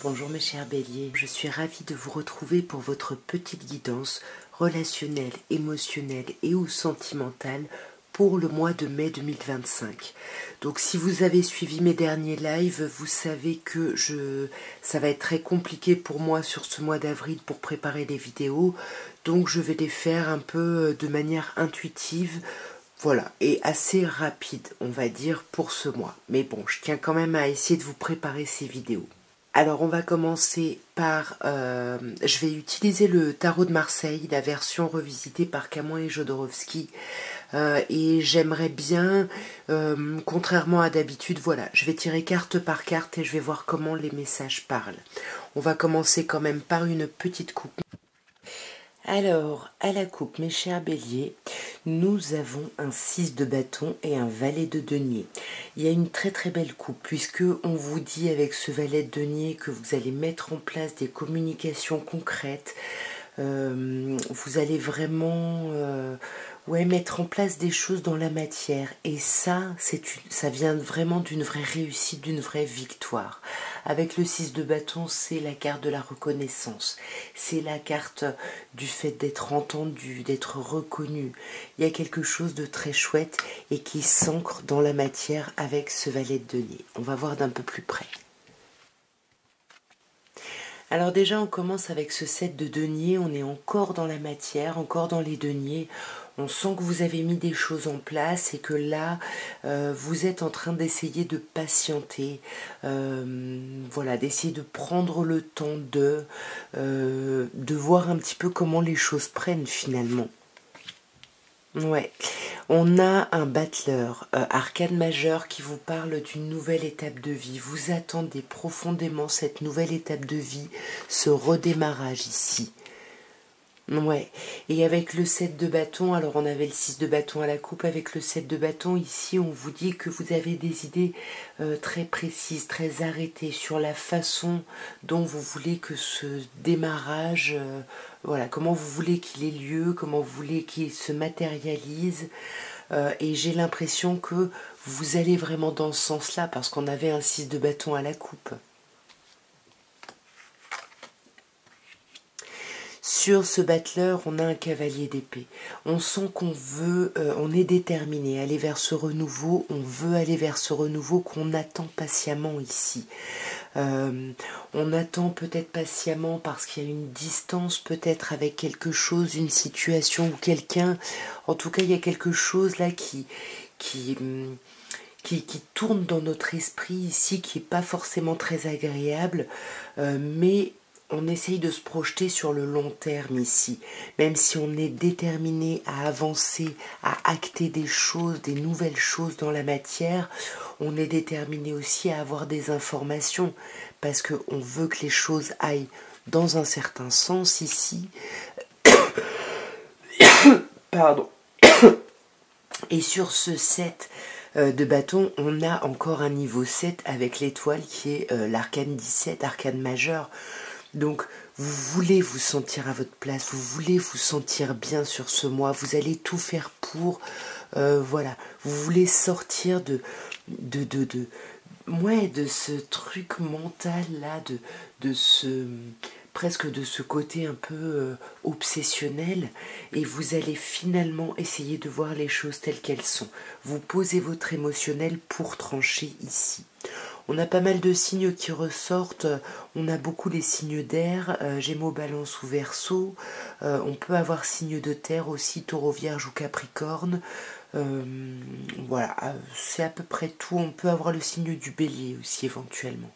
Bonjour mes chers béliers, je suis ravie de vous retrouver pour votre petite guidance relationnelle, émotionnelle et ou sentimentale pour le mois de mai 2025. Donc si vous avez suivi mes derniers lives, vous savez que ça va être très compliqué pour moi sur ce mois d'avril pour préparer les vidéos. Donc je vais les faire un peu de manière intuitive. Voilà, et assez rapide, on va dire, pour ce mois. Mais bon, je tiens quand même à essayer de vous préparer ces vidéos. Alors on va commencer par, je vais utiliser le tarot de Marseille, la version revisitée par Camões et Jodorowsky, et j'aimerais bien, contrairement à d'habitude, voilà, je vais tirer carte par carte et je vais voir comment les messages parlent. On va commencer quand même par une petite coupe. Alors, à la coupe, mes chers béliers, nous avons un 6 de bâton et un valet de denier. Il y a une très très belle coupe, puisque on vous dit avec ce valet de denier que vous allez mettre en place des communications concrètes. Vous allez vraiment mettre en place des choses dans la matière. Et ça, ça vient vraiment d'une vraie réussite, d'une vraie victoire. Avec le 6 de bâton, c'est la carte de la reconnaissance. C'est la carte du fait d'être entendu, d'être reconnu. Il y a quelque chose de très chouette et qui s'ancre dans la matière avec ce valet de denier. On va voir d'un peu plus près. Alors déjà, on commence avec ce 7 de denier, on est encore dans la matière, encore dans les deniers. On sent que vous avez mis des choses en place et que là, vous êtes en train d'essayer de patienter, voilà, d'essayer de prendre le temps de voir un petit peu comment les choses prennent finalement. Ouais, on a un battleur, arcane majeur, qui vous parle d'une nouvelle étape de vie. Vous attendez profondément cette nouvelle étape de vie, ce redémarrage ici. Ouais, et avec le 7 de bâton, alors on avait le 6 de bâton à la coupe, avec le 7 de bâton, ici on vous dit que vous avez des idées très précises, très arrêtées sur la façon dont vous voulez que ce démarrage, voilà, comment vous voulez qu'il ait lieu, comment vous voulez qu'il se matérialise, et j'ai l'impression que vous allez vraiment dans ce sens-là, parce qu'on avait un 6 de bâton à la coupe. Sur ce battleur, on a un cavalier d'épée. On sent qu'on veut, on est déterminé à aller vers ce renouveau, on veut aller vers ce renouveau qu'on attend patiemment ici. On attend peut-être patiemment parce qu'il y a une distance peut-être avec quelque chose, une situation ou quelqu'un. En tout cas, il y a quelque chose là qui tourne dans notre esprit ici, qui n'est pas forcément très agréable, mais on essaye de se projeter sur le long terme ici, même si on est déterminé à avancer, à acter des choses, des nouvelles choses dans la matière, on est déterminé aussi à avoir des informations, parce qu'on veut que les choses aillent dans un certain sens ici. Pardon. Et sur ce 7 de bâton, on a encore un niveau 7 avec l'étoile qui est l'arcane 17, arcane majeur. Donc, vous voulez vous sentir à votre place, vous voulez vous sentir bien sur ce mois, vous allez tout faire pour, voilà, vous voulez sortir de ce truc mental là, presque de ce côté un peu obsessionnel, et vous allez finalement essayer de voir les choses telles qu'elles sont. Vous posez votre émotionnel pour trancher ici. On a pas mal de signes qui ressortent, on a beaucoup les signes d'air, Gémeaux, Balance ou Verseau, on peut avoir signes de terre aussi, Taureau, Vierge ou Capricorne, voilà, c'est à peu près tout. On peut avoir le signe du Bélier aussi éventuellement.